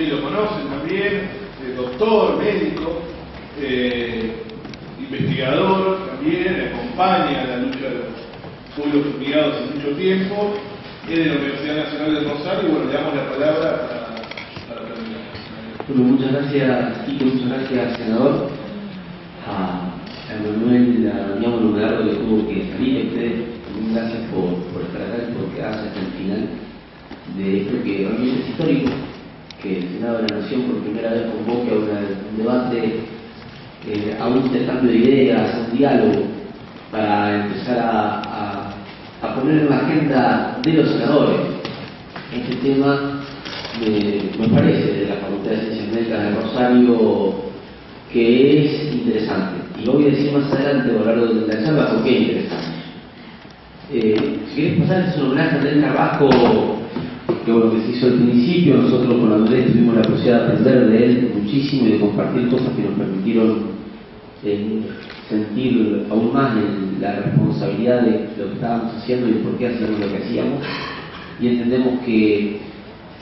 ustedes lo conocen también, doctor, médico, investigador también, acompaña la lucha de los pueblos fumigados hace mucho tiempo, es de la Universidad Nacional del Rosario, y bueno, le damos la palabra para terminar. Bueno, muchas gracias, Quique, muchas gracias, senador. A Emanuel, a Diego Leonardo, que tuvo que salir, a ustedes, muchas gracias por estar acá y por quedarse hasta el final de esto que realmente es histórico, que el Senado de la Nación por primera vez convoque a un debate, a un intercambio de ideas, a un diálogo, para empezar a poner en la agenda de los senadores este tema. Me parece, de la Facultad de Ciencias Médicas de Rosario, que es interesante. Y lo voy a decir más adelante a lo largo de la charla por qué es interesante. Si querés pasar, este es un homenaje a Andrés Carrasco, que bueno, que se hizo al principio. Nosotros con Andrés tuvimos la posibilidad de aprender de él muchísimo y de compartir cosas que nos permitieron sentir aún más la responsabilidad de lo que estábamos haciendo y por qué hacíamos lo que hacíamos. Y entendemos que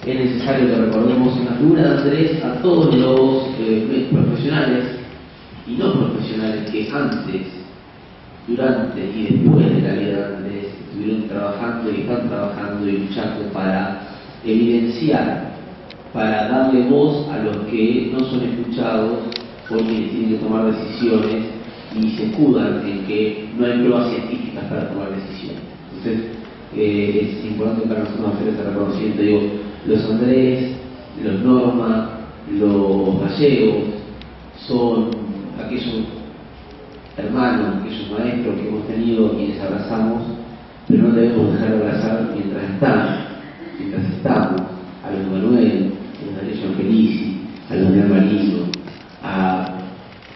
es necesario que recordemos en la figura de Andrés a todos los profesionales y no profesionales que antes, durante y después de la vida de Andrés estuvieron trabajando y están trabajando y luchando para evidenciar, para darle voz a los que no son escuchados por quienes tienen que tomar decisiones y se escudan en que no hay pruebas científicas para tomar decisiones. Entonces, es importante para nosotros hacer ese reconocimiento. Digo, los Andrés, los Norma, los Gallegos son aquellos hermanos, aquellos maestros que hemos tenido y les abrazamos, pero no debemos dejar de abrazar mientras estamos, a los de Manuel, a los de Alessio Felici, a los de Marino, a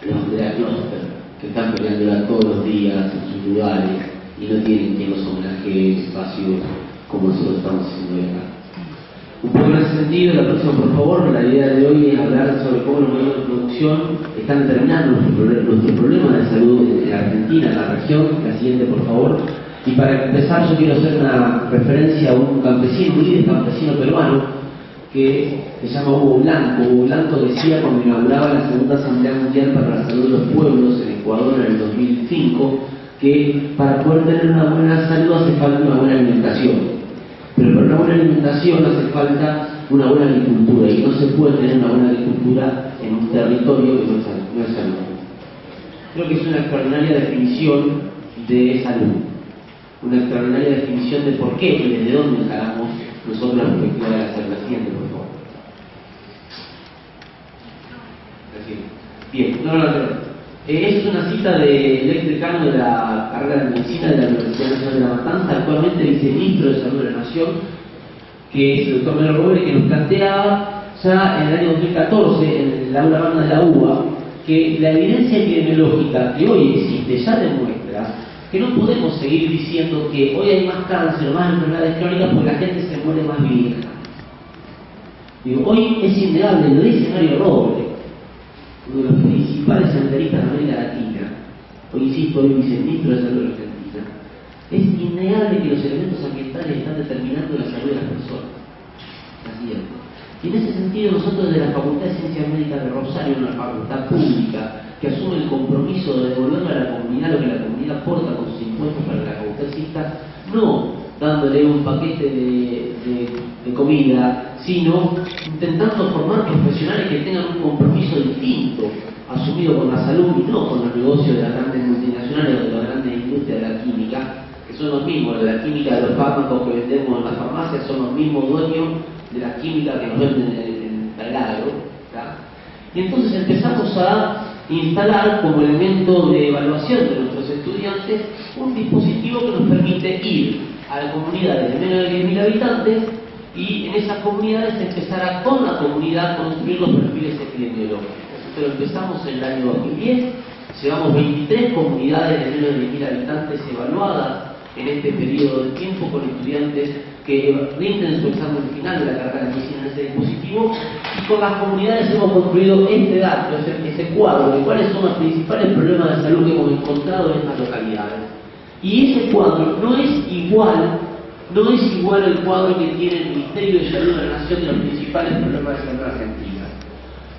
los de la Clúster, que están peleando todos los días en sus lugares y no tienen quien los homenajee espacios como nosotros estamos haciendo acá. Un poco en ese sentido, la próxima, por favor. La idea de hoy es hablar sobre cómo los medios de producción están determinando nuestros problemas de salud en la Argentina, en la región. La siguiente, por favor. Y para empezar, yo quiero hacer una referencia a un campesino, un líder campesino peruano, que se llama Hugo Blanco. Hugo Blanco decía, cuando inauguraba la Segunda Asamblea Mundial para la Salud de los Pueblos en Ecuador en el 2005, que para poder tener una buena salud hace falta una buena alimentación. Pero para una buena alimentación hace falta una buena agricultura, y no se puede tener una buena agricultura en un territorio que no es salud. Creo que es una extraordinaria definición de salud, una extraordinaria definición de por qué y desde dónde encaramos nosotros la perspectiva de la salud. La siguiente, por favor. Bien, no. Es una cita del decano de la carrera de medicina de la Universidad Nacional de La Matanza, actualmente viceministro de Salud de la Nación, que es el doctor Manuel Robles, que nos planteaba ya en el año 2014, en el aula magna de la UBA, que la evidencia epidemiológica que hoy existe ya demuestra que no podemos seguir diciendo que hoy hay más cáncer, más enfermedades crónicas porque la gente se muere más vieja. Digo, hoy es innegable, lo dice Mario Robles, uno de los principales senderistas de América Latina, hoy insisto, hoy viceministro de Salud de Argentina. Es innegable que los elementos ambientales están determinando la salud de las personas. Así es. Y en ese sentido, nosotros de la Facultad de Ciencias Médicas de Rosario, una facultad pública que asume el compromiso de devolverle a la comunidad lo que la comunidad aporta con sus impuestos para que la facultad exista, no dándole un paquete de comida, sino intentando formar profesionales que tengan un compromiso distinto, asumido con la salud y no con los negocios de las grandes multinacionales o de las grandes industrias de la química, que son los mismos, de la química de los fármacos que vendemos en las farmacias, son los mismos dueños de la química que nos venden en el agro. Y entonces empezamos a instalar como elemento de evaluación de nuestros estudiantes un dispositivo que nos permite ir a las comunidades de menos de 10.000 habitantes y en esas comunidades empezar con la comunidad a construir los perfiles epidemiológicos. Pero empezamos en el año 2010, llevamos 23 comunidades de menos de 10.000 habitantes evaluadas en este periodo de tiempo con estudiantes que rinden su examen final de la carrera de medicina en este dispositivo, y con las comunidades hemos construido este dato, ese cuadro de cuáles son los principales problemas de salud que hemos encontrado en estas localidades. Y ese cuadro no es igual no es igual el cuadro que tiene el Ministerio de Salud de la Nación de los principales problemas de salud en Argentina.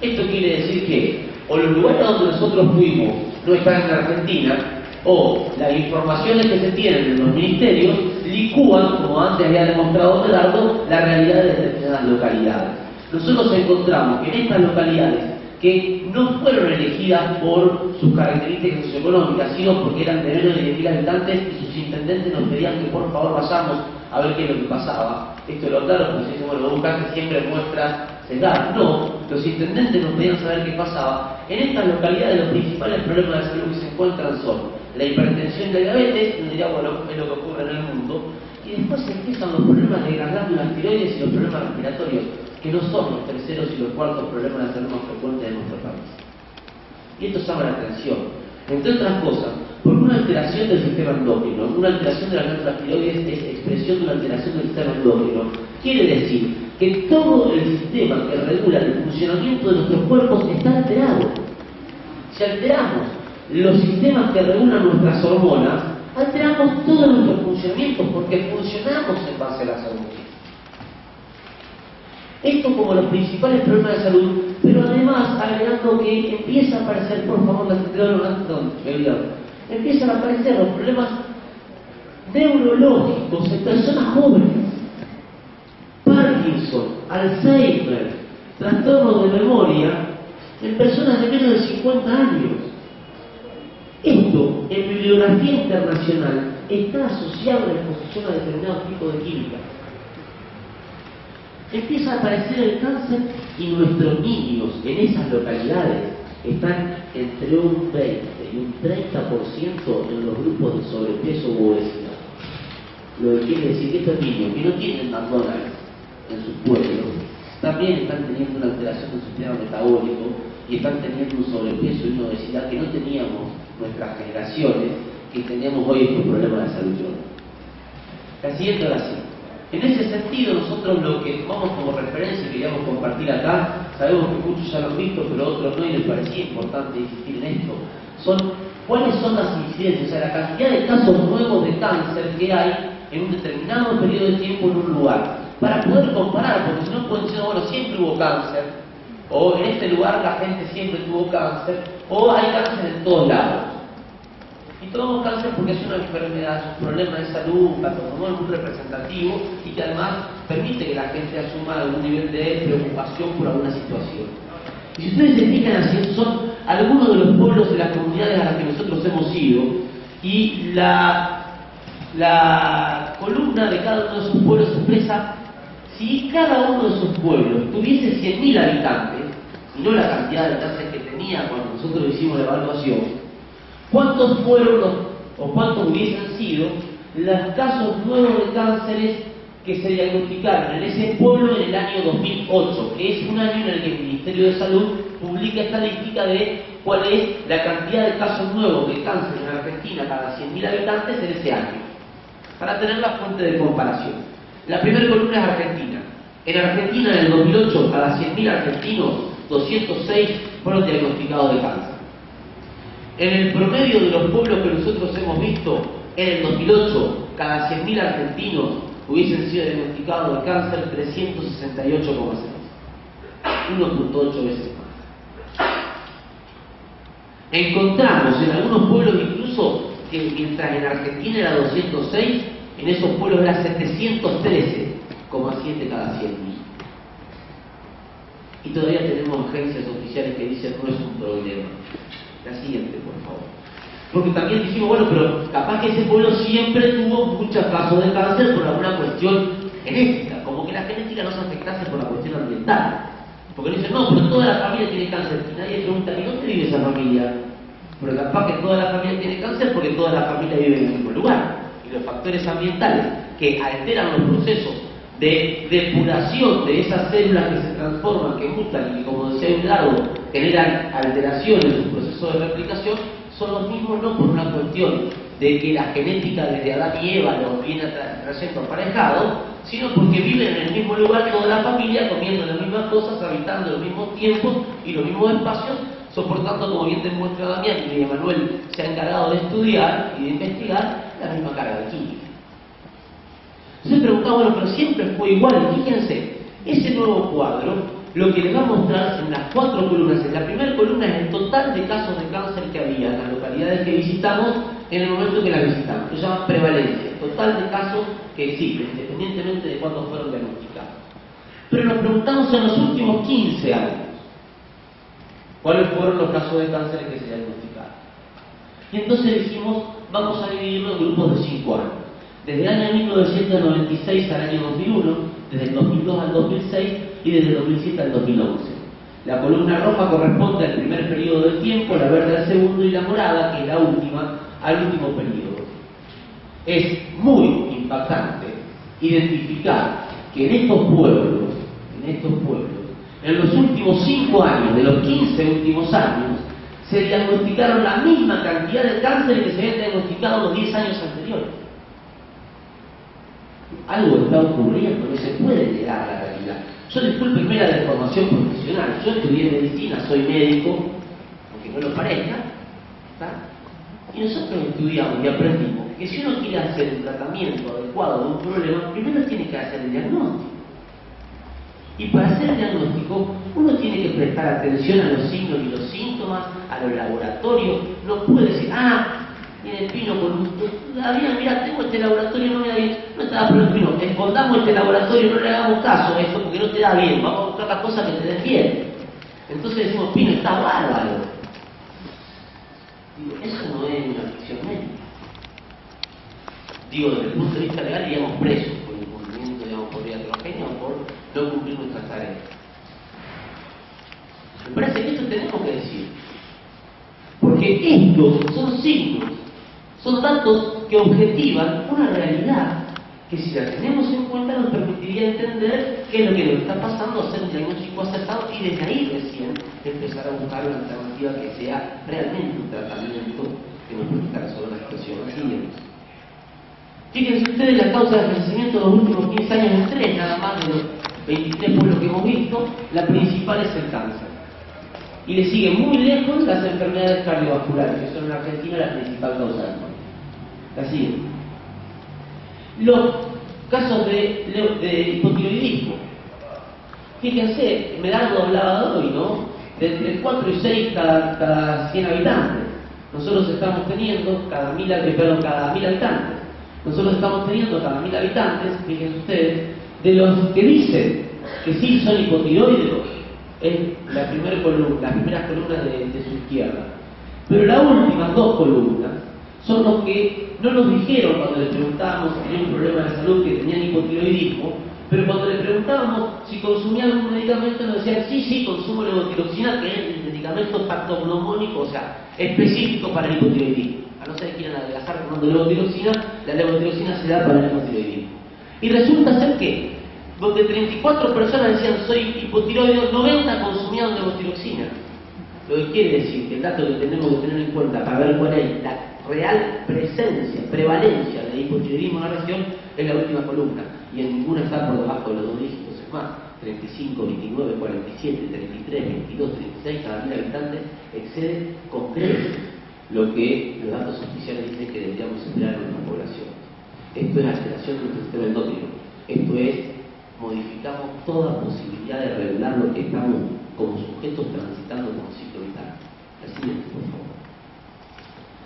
Esto quiere decir que o los lugares donde nosotros fuimos no están en Argentina, o las informaciones que se tienen en los ministerios licúan, como antes había demostrado Medardo, la realidad de determinadas localidades. Nosotros encontramos que en estas localidades, que no fueron elegidas por sus características socioeconómicas, sino porque eran de menos de 10.000 habitantes y sus intendentes nos pedían que por favor vayamos a ver qué es lo que pasaba. Esto lo aclaro porque se dice, bueno, buscaste siempre muestras sesgadas. No, los intendentes nos pedían saber qué pasaba. En estas localidades los principales problemas de salud que se encuentran son la hipertensión y la diabetes, uno diría, bueno, es lo que ocurre en el mundo, y después empiezan los problemas de las glándulas tiroides y los problemas respiratorios, que no son los terceros y los cuartos problemas de salud más frecuentes de nuestro país. Y esto llama la atención, entre otras cosas, porque una alteración del sistema endocrino, una alteración de las glándulas tiroides es expresión de una alteración del sistema endocrino. Quiere decir que todo el sistema que regula el funcionamiento de nuestros cuerpos está alterado. Si alteramos los sistemas que regulan nuestras hormonas, alteramos todo nuestro funcionamiento porque funcionamos en base a la salud. Esto como los principales problemas de salud, pero además agregando que empieza a aparecer, por favor, empiezan a aparecer los problemas neurológicos en personas jóvenes, Parkinson, Alzheimer, trastornos de memoria en personas de menos de 50 años. Esto, en bibliografía internacional, está asociado a la exposición a determinados tipos de química. Empieza a aparecer el cáncer y nuestros niños en esas localidades están entre un 20 y un 30% en los grupos de sobrepeso u obesidad. Lo que quiere decir que estos niños que no tienen McDonald's en sus pueblos también están teniendo una alteración del sistema metabólico y están teniendo un sobrepeso y una obesidad que no teníamos nuestras generaciones, que teníamos hoy estos problemas de salud. La siguiente oración. En ese sentido, nosotros lo que tomamos como referencia y queríamos compartir acá, sabemos que muchos ya lo han visto, pero otros no, y les parecía importante insistir en esto, son cuáles son las incidencias, o sea, la cantidad de casos nuevos de cáncer que hay en un determinado periodo de tiempo en un lugar, para poder comparar, porque si no pueden decir, bueno, siempre hubo cáncer, o en este lugar la gente siempre tuvo cáncer, o hay cáncer en todos lados. Y tomamos cáncer porque es una enfermedad, es un problema de salud, un patógeno muy representativo y que además permite que la gente asuma algún nivel de preocupación por alguna situación. Y si ustedes se fijan así, son algunos de los pueblos de las comunidades a las que nosotros hemos ido, y la columna de cada uno de esos pueblos expresa si cada uno de esos pueblos tuviese 100.000 habitantes, y no la cantidad de habitantes que tenía cuando nosotros hicimos la evaluación, ¿cuántos fueron o cuántos hubiesen sido los casos nuevos de cánceres que se diagnosticaron en ese pueblo en el año 2008, que es un año en el que el Ministerio de Salud publica estadística de cuál es la cantidad de casos nuevos de cáncer en Argentina cada 100.000 habitantes en ese año, para tener la fuente de comparación? La primera columna es Argentina. En Argentina, en el 2008, cada 100.000 argentinos, 206 fueron diagnosticados de cáncer. En el promedio de los pueblos que nosotros hemos visto, en el 2008, cada 100.000 argentinos hubiesen sido diagnosticados de cáncer 368,6. 1.8 veces más. Encontramos en algunos pueblos incluso que mientras en Argentina era 206, en esos pueblos era 713,7 cada 100.000. Y todavía tenemos agencias oficiales que dicen no es un problema. La siguiente, por favor. Porque también dijimos, bueno, pero capaz que ese pueblo siempre tuvo muchos casos de cáncer por alguna cuestión genética, como que la genética no se afectase por la cuestión ambiental. Porque dicen, no, pero toda la familia tiene cáncer. Y nadie pregunta, ¿y dónde vive esa familia? Pero capaz que toda la familia tiene cáncer porque toda la familia vive en el mismo lugar. Y los factores ambientales que alteran los procesos de depuración de esas células que se transforman, que mutan y que, como decía Eduardo, generan alteraciones en su proceso de replicación, son los mismos no por una cuestión de que la genética desde Adán y Eva los viene trayendo aparejados, sino porque viven en el mismo lugar toda la familia, comiendo las mismas cosas, habitando los mismos tiempos y los mismos espacios, soportando, como bien demuestra Damián y Emanuel se ha encargado de estudiar y de investigar, la misma carga de química. Entonces preguntaba, bueno, pero siempre fue igual. Y fíjense, ese nuevo cuadro lo que les va a mostrar en las 4 columnas. En la primera columna es el total de casos de cáncer que había en las localidades que visitamos en el momento que las visitamos. Se llama prevalencia, total de casos que existen, independientemente de cuándo fueron diagnosticados. Pero nos preguntamos en los últimos 15 años, ¿cuáles fueron los casos de cáncer que se diagnosticaron? Y entonces dijimos, vamos a dividirlo en grupos de 5 años. Desde el año 1996 al año 2001, desde el 2002 al 2006 y desde el 2007 al 2011. La columna roja corresponde al primer periodo del tiempo, la verde al segundo y la morada, que es la última, al último periodo. Es muy impactante identificar que en estos pueblos, en los últimos 5 años, de los 15 últimos años, se diagnosticaron la misma cantidad de cáncer que se habían diagnosticado los 10 años anteriores. Algo está ocurriendo, no se puede negar a la realidad. Yo, discúlpenme la deformación profesional, yo estudié medicina, soy médico, aunque no lo parezca, ¿está? Y nosotros estudiamos y aprendimos que si uno quiere hacer un tratamiento adecuado de un problema, primero tiene que hacer el diagnóstico. Y para hacer el diagnóstico, uno tiene que prestar atención a los signos y los síntomas, a los laboratorios. No puede decir, viene el Pino con un... mira, tengo este laboratorio, no me da bien. No te da problema, Pino, escondamos este laboratorio, no le hagamos caso a esto porque no te da bien. Vamos a buscar las cosas que te den bien. Entonces decimos, Pino, está bárbaro. Digo, eso no es una ficción médica. Digo, desde el punto de vista legal iríamos presos por incumplimiento, por iatrogenia o por no cumplir nuestras tareas. Me parece que esto tenemos que decir. Porque estos son signos, son datos que objetivan una realidad que, si la tenemos en cuenta, nos permitiría entender qué es lo que nos está pasando, hacer un diagnóstico acertado y desde ahí recién empezar a buscar una alternativa que sea realmente un tratamiento que nos permita resolver la situación. Fíjense ustedes la causa de fallecimiento de los últimos 15 años en 3, nada más de los 23 pueblos que hemos visto. La principal es el cáncer. Y le siguen muy lejos las enfermedades cardiovasculares, que son en Argentina la principal causa de muerte. La siguen. Los casos de hipotiroidismo. Fíjense, Medardo hablaba hoy, ¿no? De entre 4 y 6 cada 100 habitantes. Nosotros estamos teniendo cada 1000 habitantes. Nosotros estamos teniendo cada 1000 habitantes, fíjense ustedes, de los que dicen que sí son hipotiroideos, es la primera columna, las primeras columnas de su izquierda. Pero las últimas 2 columnas son los que no nos dijeron cuando les preguntábamos si tenían un problema de salud, que tenían hipotiroidismo, pero cuando les preguntábamos si consumían algún medicamento, nos decían sí, consumo levotiroxina, que es el medicamento patognomónico, o sea, específico para el hipotiroidismo. A no ser que quieran adelgazar tomando levotiroxina, la levotiroxina se da para el hipotiroidismo. Y resulta ser que, donde 34 personas decían soy hipotiroideo, 90 consumían levotiroxina. Lo que quiere decir que el dato que tenemos que tener en cuenta para ver cuál es la real prevalencia de hipotiroidismo en la región es la última columna. Y en ninguna está por debajo de los 2 dígitos. Es más, 35, 29, 47, 33, 22, 36, cada 1000 habitantes excede con creces lo que los datos oficiales dicen que deberíamos esperar en nuestra población. Esto es alteración de nuestro sistema endócrino. Esto es, modificamos toda posibilidad de regular lo que estamos como sujetos transitando como ciclo vital. La siguiente, por favor.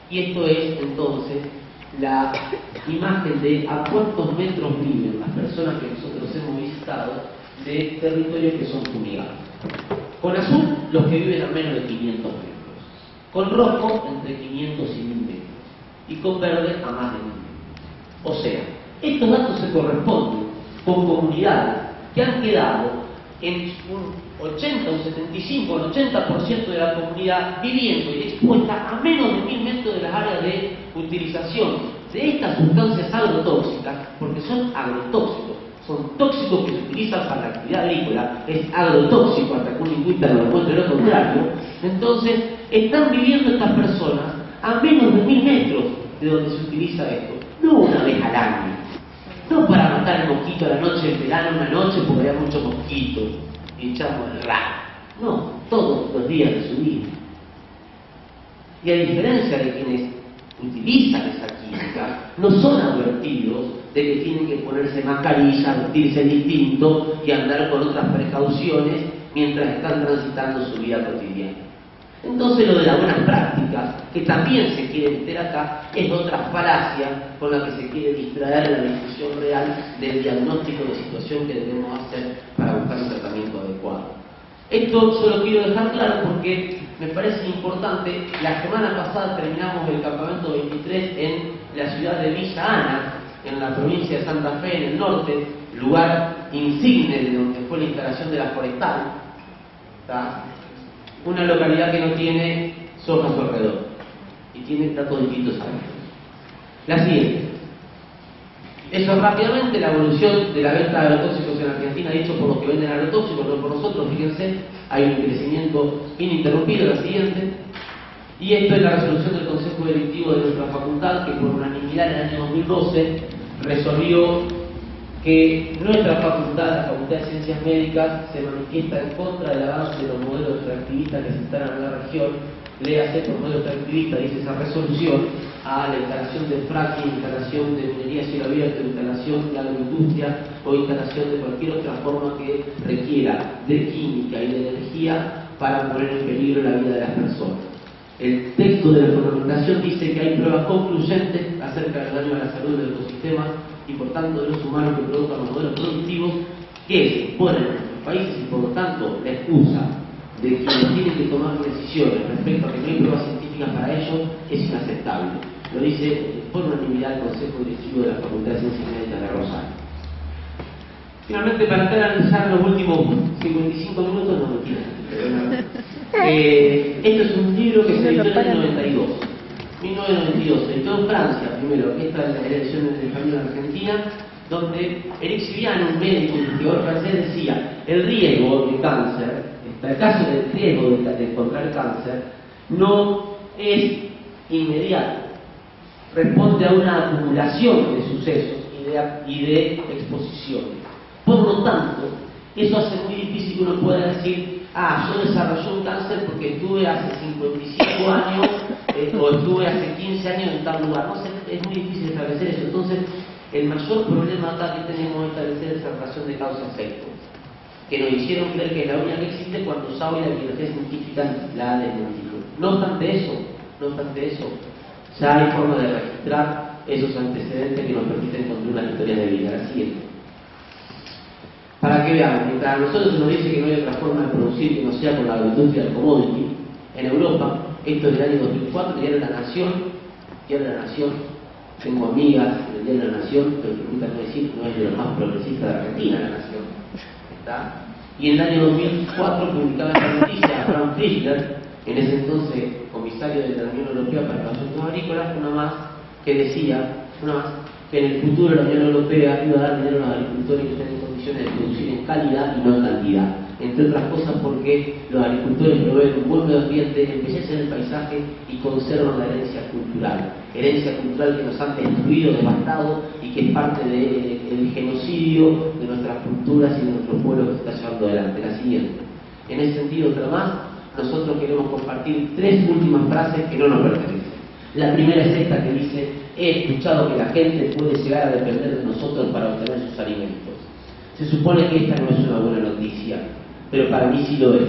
Y esto es, entonces, la imagen de a cuántos metros viven las personas que nosotros hemos visitado de territorios que son fumigados. Con azul, los que viven a menos de 500 metros. Con rojo, entre 500 y 1000 metros. Y con verde, a más de 1000 metros. O sea, estos datos se corresponden con comunidades que han quedado en un 80, un 75, un 80% de la comunidad viviendo y expuesta a menos de 1000 metros de las áreas de utilización de estas sustancias agrotóxicas, porque son agrotóxicos. Son tóxicos que se utilizan para la actividad agrícola, es agrotóxico hasta que un lingüista nos demuestre lo contrario. Entonces, están viviendo estas personas a menos de 1000 metros de donde se utiliza esto, no una vez al año, no para matar el mosquito a la noche, en verano, una noche, porque había muchos mosquitos y echamos el rato, no, todos los días de su vida. Y a diferencia de quienes utilizan esa química no son advertidos de que tienen que ponerse mascarilla, vestirse distinto y andar con otras precauciones mientras están transitando su vida cotidiana. Entonces lo de las buenas prácticas, que también se quiere meter acá, es otra falacia con la que se quiere distraer la discusión real del diagnóstico de situación que debemos hacer para buscar un tratamiento adecuado. Esto yo lo quiero dejar claro porque me parece importante. La semana pasada terminamos el campamento 23 en la ciudad de Villa Ana, en la provincia de Santa Fe, en el norte, lugar insigne de donde fue la instalación de la forestal. ¿Está? Una localidad que no tiene soja a su alrededor y tiene datos distintos a ellos. La siguiente. Eso rápidamente, la evolución de la venta de agrotóxicos en Argentina, dicho por los que venden agrotóxicos, no por nosotros, fíjense, hay un crecimiento ininterrumpido. La siguiente. Y esto es la resolución del Consejo Directivo de nuestra facultad, que por unanimidad en el año 2012 resolvió que nuestra facultad, la Facultad de Ciencias Médicas, se manifiesta en contra del avance de los modelos extractivistas que se instalan en la región. Léase por modelo extractivista, dice esa resolución, a la instalación de fracking, instalación de minería a cielo abierto, instalación de agroindustria o instalación de cualquier otra forma que requiera de química y de energía para poner en peligro la vida de las personas. El texto de la reglamentación dice que hay pruebas concluyentes acerca del daño a la salud del ecosistema y por tanto de los humanos que provocan los modelos productivos que se imponen en nuestros países, y por lo tanto la excusa de quienes tienen que tomar decisiones respecto a que no hay pruebas científicas para ello es inaceptable. Lo dice por unanimidad el Consejo Directivo de la Facultad de Ciencias Médicas de Rosario. Finalmente, para analizar los últimos 55 minutos, no me quiero. Esto es un libro que se editó en el 1992, se editó en Francia primero. Esta es la edición del Camino de Argentina, donde Eric Siviano, un médico investigador francés, decía: el riesgo de cáncer, el caso del riesgo de contraer cáncer, no es inmediato, responde a una acumulación de sucesos y de exposiciones. Por lo tanto, eso hace muy difícil que uno pueda decir: yo desarrollé un cáncer porque estuve hace 55 años o estuve hace 15 años en tal lugar. No sé, es muy difícil establecer eso. Entonces, el mayor problema acá que tenemos es establecer esa relación de causa-efecto, que nos hicieron creer que es la única que existe cuando ya hoy la biología científica la ha desmentido. No obstante eso, ya hay forma de registrar esos antecedentes que nos permiten construir una historia de vida. La siguiente. Para que veamos, mientras a nosotros se nos dice que no hay otra forma de producir que no sea con la agroindustria del commodity, en Europa, esto es del año 2004, Diario de la Nación, tengo amigas del Diario de la Nación, pero permítanme decir, no es de los más progresistas de Argentina, La Nación, ¿está? Y en el año 2004 publicaba esta noticia a Frank Fischler, en ese entonces comisario de la Unión Europea para los Asuntos Agrícolas, una más, que decía, que en el futuro la Unión Europea iba a dar dinero a los agricultores que estén en condiciones de producir en calidad y no en cantidad. Entre otras cosas porque los agricultores proveen un buen medio ambiente, embellecen el paisaje y conservan la herencia cultural que nos han destruido, devastado y que es parte del genocidio de nuestras culturas y de nuestro pueblo que se está llevando adelante. La siguiente. En ese sentido, otra más, nosotros queremos compartir 3 últimas frases que no nos pertenecen. La primera es esta que dice: he escuchado que la gente puede llegar a depender de nosotros para obtener sus alimentos. Se supone que esta no es una buena noticia, pero para mí sí lo es,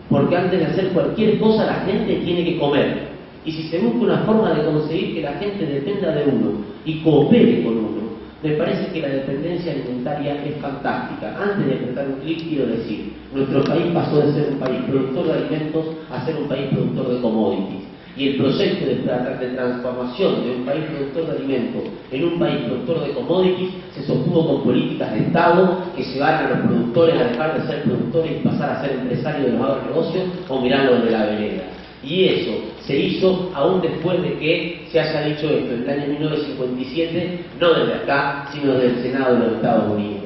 porque antes de hacer cualquier cosa la gente tiene que comer, y si se busca una forma de conseguir que la gente dependa de uno y coopere con uno, me parece que la dependencia alimentaria es fantástica. Antes de apretar un clic quiero decir: nuestro país pasó de ser un país productor de alimentos a ser un país productor de commodities. Y el proyecto de transformación de un país productor de alimentos en un país productor de commodities se sostuvo con políticas de Estado que llevaron a los productores a dejar de ser productores y pasar a ser empresarios de los agronegocios o mirarlo desde la vereda. Y eso se hizo aún después de que se haya dicho esto, en el año 1957, no desde acá, sino desde el Senado de los Estados Unidos.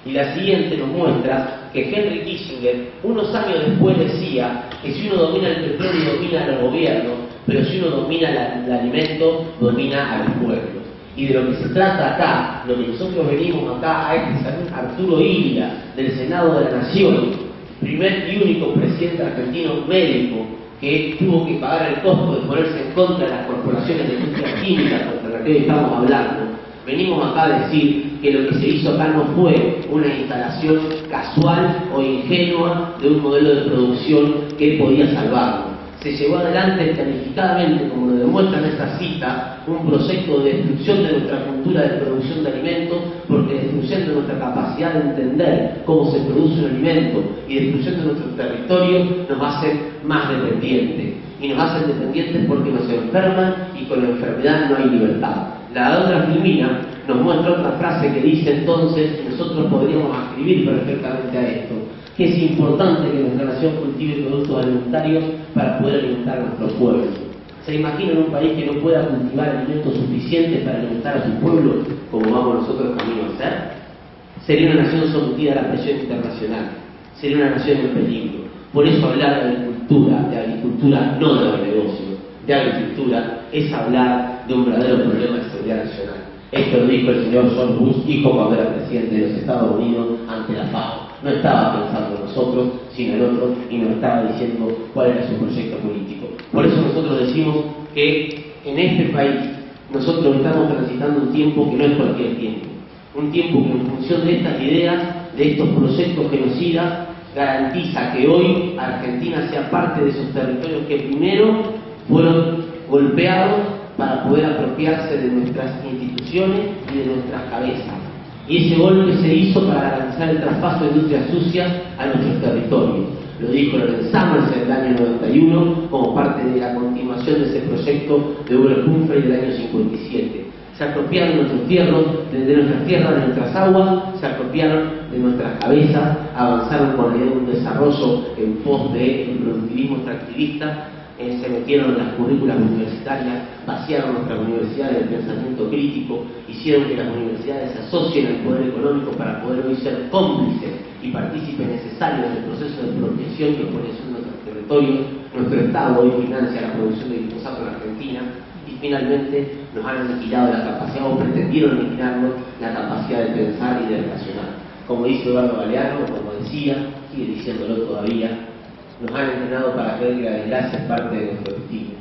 Y la siguiente nos muestra que Henry Kissinger, unos años después, decía que si uno domina el petróleo, domina a los gobiernos, pero si uno domina el alimento, domina a los pueblos. Y de lo que se trata acá, lo que nosotros venimos acá a este Arturo Illia, del Senado de la Nación, primer y único presidente argentino médico que tuvo que pagar el costo de ponerse en contra de las corporaciones de industria química contra las que hoy estamos hablando. Venimos acá a decir que lo que se hizo acá no fue una instalación casual o ingenua de un modelo de producción que podía salvarlo. Se llevó adelante planificadamente, como lo demuestra en esta cita, un proyecto de destrucción de nuestra cultura de producción de alimentos, porque destruyendo nuestra capacidad de entender cómo se produce un alimento y destruyendo nuestro territorio nos hacen más dependientes. Y nos hacen dependientes porque nos enferman y con la enfermedad no hay libertad. La otra Filmina nos muestra otra frase que dice entonces, y nosotros podríamos ascribir perfectamente a esto, que es importante que nuestra nación cultive productos alimentarios para poder alimentar a nuestro pueblo. ¿Se imaginan un país que no pueda cultivar alimentos suficientes para alimentar a su pueblo, como vamos nosotros camino a hacer? Sería una nación sometida a la presión internacional, sería una nación en peligro. Por eso hablar de agricultura no de negocio, de agricultura es hablar de un verdadero problema de seguridad nacional. Esto lo dijo el señor George Bush, hijo cuando era presidente de los Estados Unidos ante la FAO. No estaba pensando en nosotros, sino en otros, y nos estaba diciendo cuál era su proyecto político. Por eso nosotros decimos que en este país nosotros estamos transitando un tiempo que no es cualquier tiempo. Un tiempo que en función de estas ideas, de estos proyectos genocidas, garantiza que hoy Argentina sea parte de esos territorios que primero fueron golpeados para poder apropiarse de nuestras instituciones y de nuestras cabezas. Y ese golpe se hizo para garantizar el traspaso de industrias sucias a nuestros territorios. Lo dijo Lawrence Summers en el año 91 como parte de la continuación de ese proyecto de Hubert Humphrey del año 57. Se apropiaron de nuestras tierras, de nuestras aguas, se apropiaron de nuestras cabezas, avanzaron con un desarrollo en pos del productivismo extractivista, se metieron en las currículas universitarias, vaciaron nuestras universidades del pensamiento crítico, hicieron que las universidades se asocien al poder económico para poder hoy ser cómplices y partícipes necesarios del proceso de expropiación y expropiación de nuestros territorios. Nuestro Estado hoy financia la producción de glifosato en Argentina y finalmente nos han aniquilado la capacidad, o pretendieron aniquilarnos, la capacidad de pensar y de relacionar. Como dice Eduardo Galeano, como decía, sigue diciéndolo todavía, nos han entrenado para creer que la desgracia es parte de nuestro destino.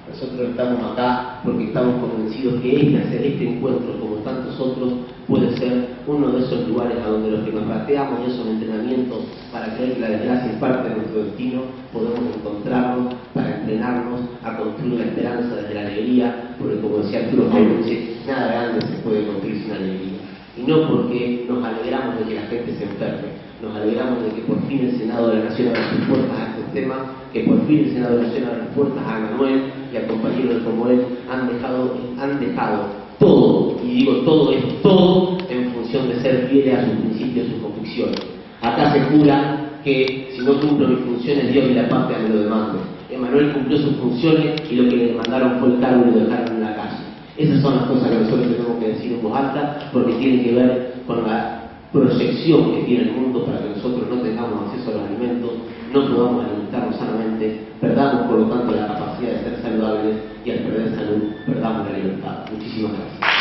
Nosotros estamos acá porque estamos convencidos que este encuentro, como tantos otros, puede ser uno de esos lugares a donde los que nos rateamos en esos entrenamientos para creer que la desgracia es parte de nuestro destino, podemos encontrarnos para entrenarnos a construir la esperanza desde la alegría, porque como decía Arturo Frondizi, nada grande se puede construir sin alegría. Y no porque nos alegramos de que la gente se enferme, nos alegramos de que por fin el Senado de la Nación abra sus puertas a estos temas, que por fin el Senado de la Nación abra las puertas a Manuel y a compañeros como él han dejado todo, y digo todo es todo, en función de ser fieles a sus principios y sus convicciones. Acá se jura que si no cumplo mis funciones, Dios y la patria me lo demanden. Emanuel cumplió sus funciones y lo que le demandaron fue el cargo y lo dejaron en la calle. Esas son las cosas que nosotros tenemos que decir en voz alta, porque tienen que ver con la proyección que tiene el mundo para que nosotros no tengamos acceso a los alimentos, no podamos alimentarnos sanamente, perdamos por lo tanto la capacidad de ser saludables y al perder salud perdamos la libertad. Muchísimas gracias.